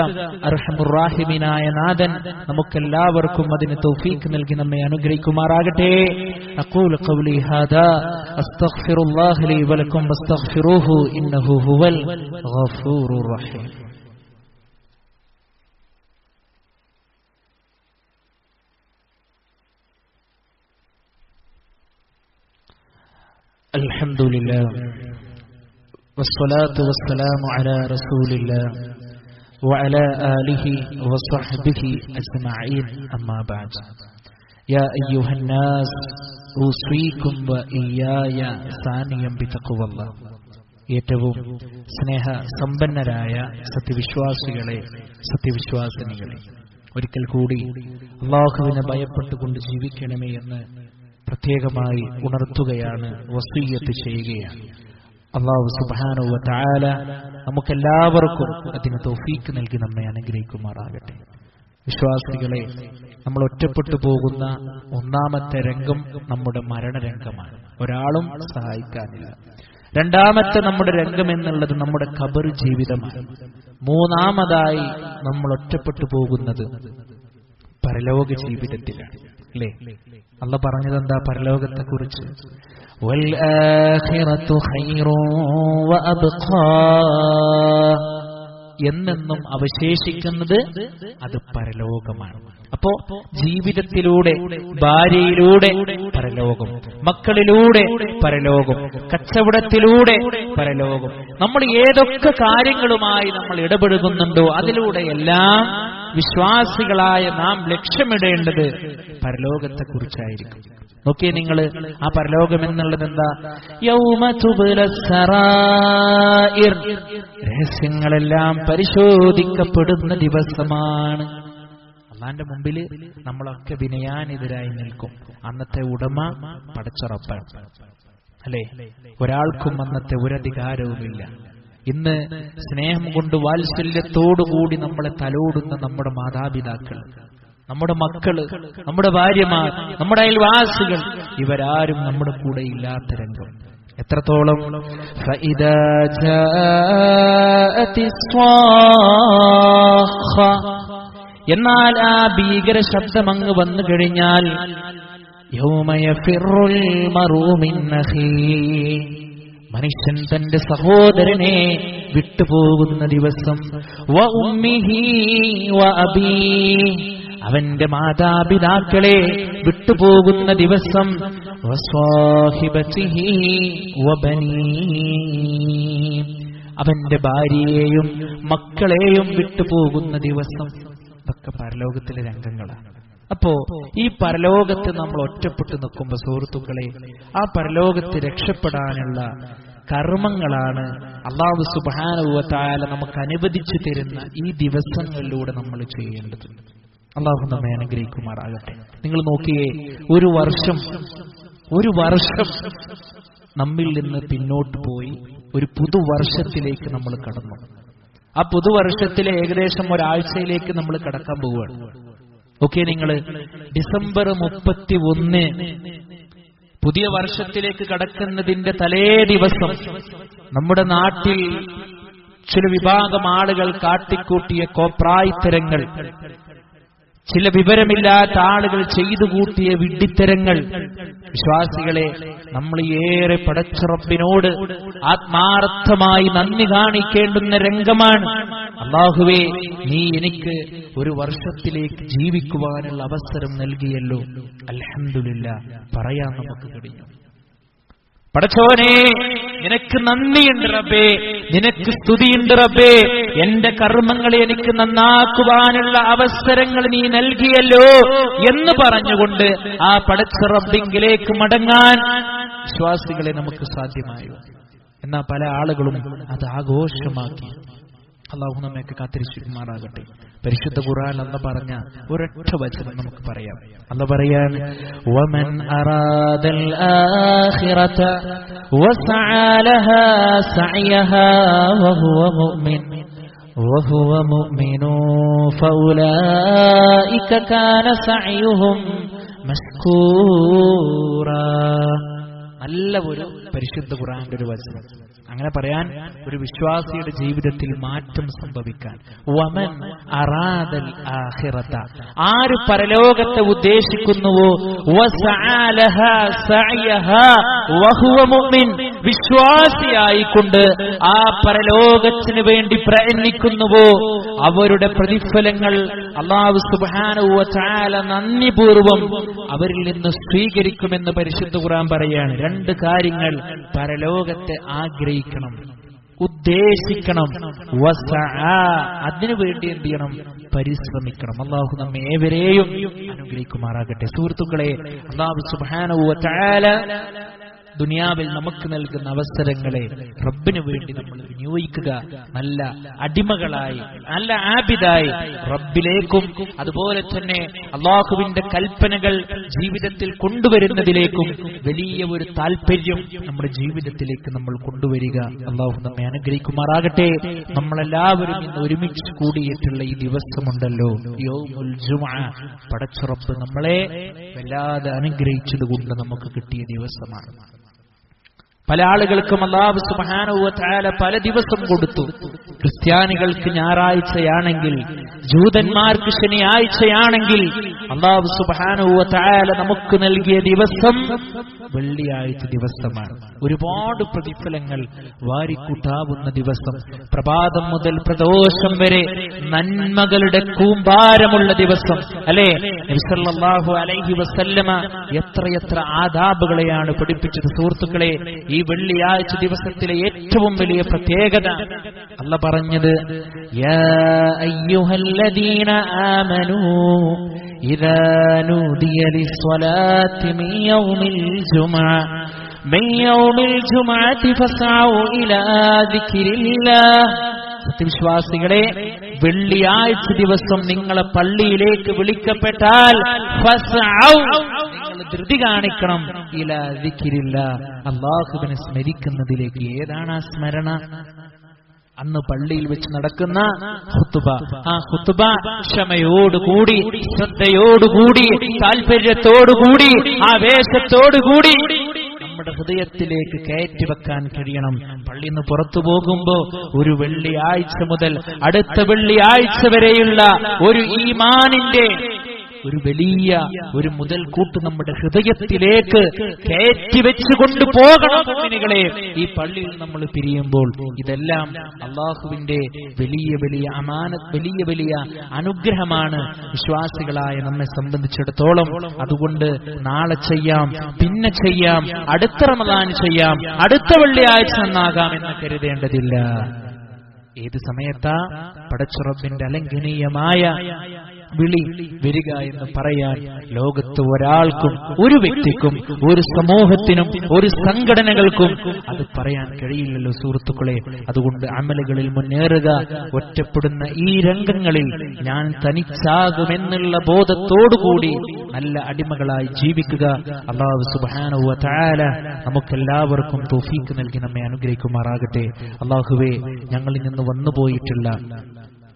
അർഹമുർ റാഹിമീനായ നാഥൻ നമുക്കെല്ലാവർക്കും അതിന് തൗഫീഖ് നൽകി നമ്മെ അനുഗ്രഹിക്കുമാറാകട്ടെ. അഖൂലു ഖൗലി ഹാദാ അസ്തഗ്ഫിറുല്ലാഹ ലി വലക്കും വസ്തഗ്ഫിറൂഹു ഇന്നഹു ഹുവൽ ഗഫൂറുർ റഹീം. അൽഹംദുലില്ലാഹ് വസ്സലാത്തു വസ്സലാമു അലാ റസൂലില്ലാഹ് വഅലാ ആലിഹി വസ്വഹ്ബിഹി അജ്മഈൻ. അമ്മാ ബഅദ്. യാ അയ്യുഹന്നാസ് ഊസീകും വഇയ്യായ സാനിയം ബിതഖ്വല്ലാഹ്. ഏറ്റവും സ്നേഹ സമ്പന്നരായ സത്യവിശ്വാസികളെ, സത്യവിശ്വാസിനികളെ, ഒരിക്കൽ കൂടി അല്ലാഹുവിനെ ഭയപ്പെട്ടുകൊണ്ട് ജീവിക്കണമേ എന്ന് പ്രത്യേകമായി ഉണർത്തുകയാണ്, വസിയ്യത്ത് ചെയ്യുകയാണ്. അല്ലാഹു സുബ്ഹാനഹു വ തആല നമുക്കെല്ലാവർക്കും അതിന് തൗഫീഖ് നൽകി നമ്മെ അനുഗ്രഹിക്കുമാറാകട്ടെ. വിശ്വാസികളെ, നമ്മൾ ഒറ്റപ്പെട്ടു പോകുന്ന ഒന്നാമത്തെ രംഗം നമ്മുടെ മരണരംഗമാണ്. ഒരാളും സഹായിക്കാനില്ല. രണ്ടാമത്തെ നമ്മുടെ രംഗം എന്നുള്ളത് നമ്മുടെ ഖബർ ജീവിതമാണ്. മൂന്നാമതായി നമ്മൾ ഒറ്റപ്പെട്ടു പോകുന്നത് പരലോക ജീവിതത്തിലാണ്. അല്ലേ? അല്ലാഹു പറഞ്ഞതെന്താ പരലോകത്തെ കുറിച്ച്? വൽ ആഖിറതു ഖൈറുൻ വഅബ്ഖാ. എന്നെന്നും അവശേഷിക്കുന്നത് അത് പരലോകമാണ്. അപ്പോ ജീവിതത്തിലൂടെ, ഭാര്യയിലൂടെ പരലോകം, മക്കളിലൂടെ പരലോകം, കച്ചവടത്തിലൂടെ പരലോകം, നമ്മൾ ഏതൊക്കെ കാര്യങ്ങളുമായി നമ്മൾ ഇടപെടുന്നുണ്ടോ അതിലൂടെ എല്ലാം വിശ്വാസികളായ നാം ലക്ഷ്യമിടേണ്ടത് പരലോകത്തെക്കുറിച്ചായിരിക്കും. നോക്കിയേ നിങ്ങൾ, ആ പരലോകം എന്നുള്ളത് എന്താ? യൗമ തുബ്ലസ് സറായിർ. രഹസ്യങ്ങളെല്ലാം പരിശോധിക്കപ്പെടുന്ന ദിവസമാണ്. അല്ലാഹുവിന്റെ മുമ്പിൽ നമ്മളൊക്കെ വിനയാനെതിരായി നിൽക്കും. അന്നത്തെ ഉടമ പടച്ച റബ്ബാണ്. അല്ലേ? ഒരാൾക്കും അന്നത്തെ ഒരധികാരവുമില്ല. ഇന്ന് സ്നേഹം കൊണ്ട് വാത്സല്യത്തോടുകൂടി നമ്മളെ തലോടുന്ന നമ്മുടെ മാതാപിതാക്കൾ, നമ്മുടെ മക്കള്, നമ്മുടെ ഭാര്യമാർ, നമ്മുടെ അയൽവാസികൾ, ഇവരാരും നമ്മുടെ കൂടെ ഇല്ലാത്ത രംഗം എത്രത്തോളം. ഫഇദാ ജാഅതിസ് സ്വാഖ. എന്നാൽ ആ ഭീകര ശബ്ദം അങ്ങ് വന്നു കഴിഞ്ഞാൽ യൗമ യഫിറുൽ മർഉ മിൻ അഖീ. മനുഷ്യൻ തന്റെ സഹോദരനെ വിട്ടുപോകുന്ന ദിവസം. വ ഉമ്മിഹി വ അബീ. അവന്റെ മാതാപിതാക്കളെ വിട്ടുപോകുന്ന ദിവസം. വസ്വാഹിബതിഹി വബനീ. അവന്റെ ഭാര്യയെയും മക്കളെയും വിട്ടുപോകുന്ന ദിവസം. ഇതൊക്കെ പരലോകത്തിലെ രംഗങ്ങളാണ്. അപ്പോ ഈ പരലോകത്ത് നമ്മൾ ഒറ്റപ്പെട്ടു നിൽക്കുമ്പോൾ സുഹൃത്തുക്കളെ, ആ പരലോകത്ത് രക്ഷപ്പെടാനുള്ള കർമ്മങ്ങളാണ് അല്ലാഹു സുബ്ഹാനഹു വ തആല നമുക്ക് അനുവദിച്ചു തരുന്ന ഈ ദിവസങ്ങളിലൂടെ നമ്മൾ ചെയ്യേണ്ടത്. അല്ലാഹു നമ്മെ അനുഗ്രഹിക്കുമാറാകട്ടെ. നിങ്ങൾ നോക്കിയേ, ഒരു വർഷം നമ്മിൽ നിന്ന് പിന്നോട്ട് പോയി ഒരു പുതുവർഷത്തിലേക്ക് നമ്മൾ കടന്നു. ആ പുതുവർഷത്തിലെ ഏകദേശം ഒരാഴ്ചയിലേക്ക് നമ്മൾ കടക്കാൻ പോവുകയാണ്. ഓക്കെ, നിങ്ങൾ ഡിസംബർ 31 പുതിയ വർഷത്തിലേക്ക് കടക്കുന്നതിന്റെ തലേ ദിവസം നമ്മുടെ നാട്ടിൽ ചില വിഭാഗം ആളുകൾ കാട്ടിക്കൂട്ടിയ കോപ്രായിത്തരങ്ങൾ, ചില വിവരമില്ലാത്ത ആളുകൾ ചെയ്തു കൂട്ടിയ വിഡ്ഢിത്തരങ്ങൾ, വിശ്വാസികളെ, നമ്മൾ ഏറെ പടച്ച റബ്ബിനോട് ആത്മാർത്ഥമായി നന്ദി കാണിക്കേണ്ടുന്ന രംഗമാണ്. അല്ലാഹുവേ, നീ എനിക്ക് ഒരു വർഷത്തിലേക്ക് ജീവിക്കുവാനുള്ള അവസരം നൽകിയല്ലോ, അൽഹംദുലില്ലാ പറയാൻ നമുക്ക് കഴിഞ്ഞു. പടച്ചോനെ, നിനക്ക് നന്ദിയുണ്ട് റബ്ബേ, നിനക്ക് സ്തുതിയുണ്ട് റബ്ബേ, എന്റെ കർമ്മങ്ങളെ എനിക്ക് നന്നാക്കുവാനുള്ള അവസരങ്ങൾ നീ നൽകിയല്ലോ എന്ന് പറഞ്ഞുകൊണ്ട് ആ പടച്ച റബ്ബിങ്കിലേക്ക് മടങ്ങാൻ വിശ്വാസികളെ നമുക്ക് സാധ്യമായോ? എന്നാൽ പല ആളുകളും അത് ആഘോഷമാക്കി. അല്ലാഹു നമ്മയൊക്കെ കാത്തിരക്ഷിക്കുമാറാകട്ടെ. പരിശുദ്ധ ഖുർആനിൽ അല്ലാഹു പറഞ്ഞ ഒരൊറ്റ വചനം നമുക്ക് പറയാം. അല്ലാഹു പറയാണ്, വമൻ അറാദൽ ആഖിറത വസഅ ലഹാ സഅയഹാ വഹുവ മുഅ്മിനു ഫൗലൈക കാന സഅയുഹും മസ്കൂറാ. നല്ല ഒരു പരിശുദ്ധ ഖുർആന്റെ ഒരു വചനം. അങ്ങനെ പറയാൻ ഒരു വിശ്വാസിയുടെ ജീവിതത്തിൽ മാറ്റം സംഭവിക്കാൻ. വമൻ അറാദൽ ആഖിറത, ആര് പരലോകത്തെ ഉദ്ദേശിക്കുന്നുവോ, വസഅ ലഹാ സഅയഹാ വഹുവ മുഅ്മിൻ, വിശ്വാസിയായിക്കൊണ്ട് ആ പരലോകത്തിന് വേണ്ടി പ്രയത്നിക്കുന്നുവോ, അവരുടെ പ്രതിഫലങ്ങൾ അല്ലാഹു സുബ്ഹാനഹു വ തആല നന്ദിപൂർവം അവരിൽ നിന്ന് സ്വീകരിക്കുമെന്ന് പരിശുദ്ധ ഖുർആൻ പറയാണ്. രണ്ട് കാര്യങ്ങൾ പരലോകത്തെ ആഗ്രഹിക്കണം, ഉദ്ദേശിക്കണം. അതിനുവേണ്ടി എന്ത് ചെയ്യണം? പരിശ്രമിക്കണം. അല്ലാഹു നമ്മെ ഏവരെയും അനുഗ്രഹിക്കുമാറാകട്ടെ. സുഹൃത്തുക്കളെ, അല്ലാഹു സുബ്ഹാനഹു വ തആല ദുനിയാവിൽ നമുക്ക് നൽകുന്ന അവസരങ്ങളെ റബ്ബിന് വേണ്ടി നമ്മൾ വിനിയോഗിക്കുക. നല്ല അടിമകളായി, നല്ല ആബിദായി റബ്ബിലേക്കും അതുപോലെ തന്നെ അല്ലാഹുവിന്റെ കൽപ്പനകൾ ജീവിതത്തിൽ കൊണ്ടുവരുന്നതിലേക്കും വലിയ ഒരു താല്പര്യം നമ്മുടെ ജീവിതത്തിലേക്ക് നമ്മൾ കൊണ്ടുവരിക. അല്ലാഹു നമ്മെ അനുഗ്രഹിക്കുമാറാകട്ടെ. നമ്മളെല്ലാവരും ഇന്ന് ഒരുമിച്ച് കൂടിയിട്ടുള്ള ഈ ദിവസമുണ്ടല്ലോ, യൗമുൽ ജുമുഅ, പടച്ചുറപ്പ് നമ്മളെ വല്ലാതെ അനുഗ്രഹിച്ചതുകൊണ്ട് നമുക്ക് കിട്ടിയ ദിവസമാണ്. പല ആളുകൾക്കും അല്ലാഹു സുബ്ഹാനഹു വ തആല പല ദിവസം കൊടുത്തു. ക്രിസ്ത്യാനികൾക്ക് ഞായറാഴ്ചയാണെങ്കിൽ, ജൂതന്മാർക്ക് ശനിയാഴ്ചയാണെങ്കിൽ, അല്ലാഹു സുബ്ഹാനഹു വ തആല നമുക്ക് നൽകിയ ദിവസം വെള്ളിയാഴ്ച ദിവസമാണ്. ഒരുപാട് പ്രതിഫലങ്ങൾ വാരിക്കൂട്ടാവുന്ന ദിവസം, പ്രഭാതം മുതൽ പ്രദോഷം വരെ നന്മകളുടെ കൂമ്പാരമുള്ള ദിവസം അല്ലേ? നബി സല്ലല്ലാഹു അലൈഹി വസല്ലമ എത്രയെത്ര ആദാബുകളെയാണ് പഠിപ്പിച്ചത്. സുഹൃത്തുക്കളെ, ഈ വെള്ളിയാഴ്ച ദിവസത്തിലെ ഏറ്റവും വലിയ പ്രത്യേകത അല്ലാഹു പറഞ്ഞത്, യാ അയ്യുഹല്ലദീന ആമനൂ ഇദാ നൂദിയ ലിസ്സലാത്തി മിൻ യൗമിൽ ജുമുഅത്തി ഫസ്ഔ ഇലാ ദിക്രില്ലാഹ്. സത്യവിശ്വാസികളെ, വെള്ളിയാഴ്ച ദിവസം നിങ്ങളെ പള്ളിയിലേക്ക് വിളിക്കപ്പെട്ടാൽ ഫസ്ഔ, നിങ്ങൾ ധൃതി കാണിക്കണം, ഇലാ ദിക്രില്ലാഹ്, അല്ലാഹുവിനെ സ്മരിക്കുന്നതിലേക്ക്. ഏതാണ് ആ സ്മരണ? അന്ന് പള്ളിയിൽ വെച്ച് നടക്കുന്ന ഖുത്ബ. ആ ഖുത്ബ ക്ഷമയോടുകൂടി, ശ്രദ്ധയോടുകൂടി, താല്പര്യത്തോടുകൂടി, ആവേശത്തോടുകൂടി നമ്മുടെ ഹൃദയത്തിലേക്ക് കയറ്റിവെക്കാൻ കഴിയണം. പള്ളിയിൽ നിന്ന് പുറത്തു പോകുമ്പോ ഒരു വെള്ളിയാഴ്ച മുതൽ അടുത്ത വെള്ളിയാഴ്ച വരെയുള്ള ഒരു ഈമാനിന്റെ ഒരു വലിയ ഒരു മുതൽക്കൂട്ട് നമ്മുടെ ഹൃദയത്തിലേക്ക് കയറ്റിവെച്ചു കൊണ്ടുപോകണം. മുഅ്മിനീകളെ, ഈ പള്ളിയിൽ നമ്മൾ പിരിയുമ്പോൾ ഇതെല്ലാം അല്ലാഹുവിന്റെ വലിയ വലിയ അമാനത്ത്, വലിയ വലിയ അനുഗ്രഹമാണ് വിശ്വാസികളായ നമ്മെ സംബന്ധിച്ചിടത്തോളം. അതുകൊണ്ട് നാളെ ചെയ്യാം, പിന്നെ ചെയ്യാം, അടുത്ത റമദാൻ ചെയ്യാം, അടുത്ത വെള്ളിയാഴ്ച നന്നാകാം എന്ന് കരുതേണ്ടതില്ല. ഏത് സമയത്താ പടച്ചുറപ്പിന്റെ അലംഘനീയമായ വിളി വരിക എന്ന് പറയാൻ ലോകത്ത് ഒരാൾക്കും, ഒരു വ്യക്തിക്കും, ഒരു സമൂഹത്തിനും, ഒരു സംഘടനകൾക്കും അത് പറയാൻ കഴിയില്ലല്ലോ സുഹൃത്തുക്കളെ. അതുകൊണ്ട് അമലുകളിൽ മുന്നേറുക. ഒറ്റപ്പെടുന്ന ഈ രംഗങ്ങളിൽ ഞാൻ തനിച്ചാകുമെന്നുള്ള ബോധത്തോടുകൂടി നല്ല അടിമകളായി ജീവിക്കുക. അല്ലാഹു സുബ്ഹാനഹു വ തആല നമുക്കെല്ലാവർക്കും തൗഫീഖ് നൽകി നമ്മെ അനുഗ്രഹിക്കുമാറാകട്ടെ. അല്ലാഹുവേ, ഞങ്ങളിൽ നിന്ന് വന്നുപോയിട്ടുള്ള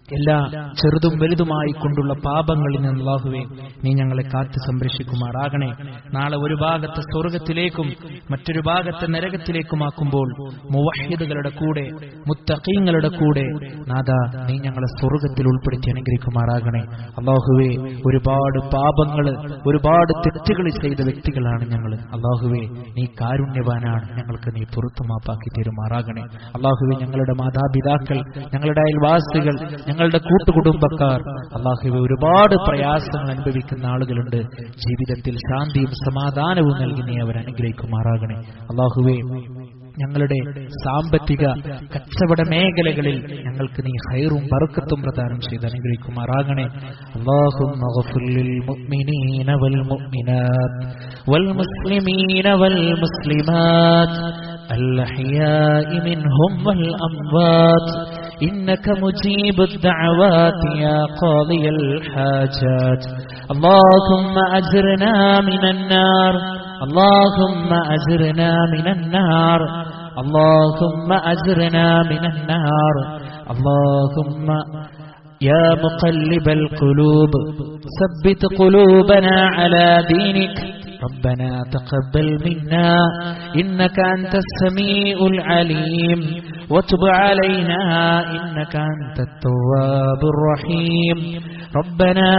എല്ലാ ചെറുതും വലുതുമായി കൊണ്ടുള്ള പാപങ്ങളിൽ നിന്ന് അല്ലാഹുവേ നീ ഞങ്ങളെ കാത്തു സംരക്ഷിക്കുമാറാകണേ. നാളെ ഒരു ഭാഗത്തെ സ്വർഗത്തിലേക്കും മറ്റൊരു ഭാഗത്തെ നരകത്തിലേക്കുമാക്കുമ്പോൾ മുവഹ്ഹിദുകളുടെ കൂടെ, മുത്തഖീങ്ങളുടെ കൂടെ നാഥാ നീ ഞങ്ങളെ സ്വർഗത്തിൽ ഉൾപ്പെടുത്തി അനുഗ്രഹിക്കുമാറാകണേ. അല്ലാഹുവേ, ഒരുപാട് പാപങ്ങള്, ഒരുപാട് തെറ്റുകൾ ചെയ്ത വ്യക്തികളാണ് ഞങ്ങൾ. അല്ലാഹുവേ, നീ കാരുണ്യവാനാണ്, ഞങ്ങൾക്ക് നീ പുറത്തു മാപ്പാക്കി തരുമാറാകണേ. അല്ലാഹുവേ, ഞങ്ങളുടെ മാതാപിതാക്കൾ, ഞങ്ങളുടെ അയൽവാസികൾ, ഞങ്ങളുടെ കൂട്ടുകുടുംബക്കാർ അല്ലാഹുവേ ഒരുപാട് പ്രയാസങ്ങൾ അനുഭവിക്കുന്ന ആളുകളുണ്ട്. ജീവിതത്തിൽ ശാന്തിയും സമാധാനവും നൽകി നീ അവരെ അനുഗ്രഹിക്കുമാറാകണേ. അല്ലാഹുവേ, ഞങ്ങളുടെ സാമ്പത്തിക കച്ചവട മേഖലകളിൽ ഞങ്ങൾക്ക് നീ ഖൈറും ബർക്കത്തും പ്രദാനം ചെയ്ത് അനുഗ്രഹിക്കുമാറാകണേ. അല്ലാഹുമ്മ ഗ്ഫിർ ലിൽ മുഅ്മിനീന വൽ മുഅ്മിനാത്ത് വൽ മുസ്ലിമീന വൽ മുസ്ലിമാത്ത് الأحياء منهم والأموات إنك مجيب الدعوات يا قاضي الحاجات اللهم أجرنا من النار اللهم أجرنا من النار اللهم أجرنا من النار اللهم يا مقلب القلوب ثبت قلوبنا على دينك ربنا تقبل منا إنك أنت السميع العليم وتب علينا إنك أنت التواب الرحيم ربنا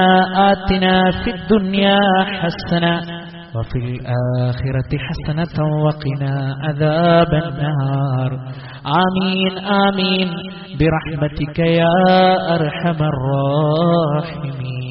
آتنا في الدنيا حسنة وفي الآخرة حسنة وقنا عذاب النار آمين آمين برحمتك يا أرحم الراحمين.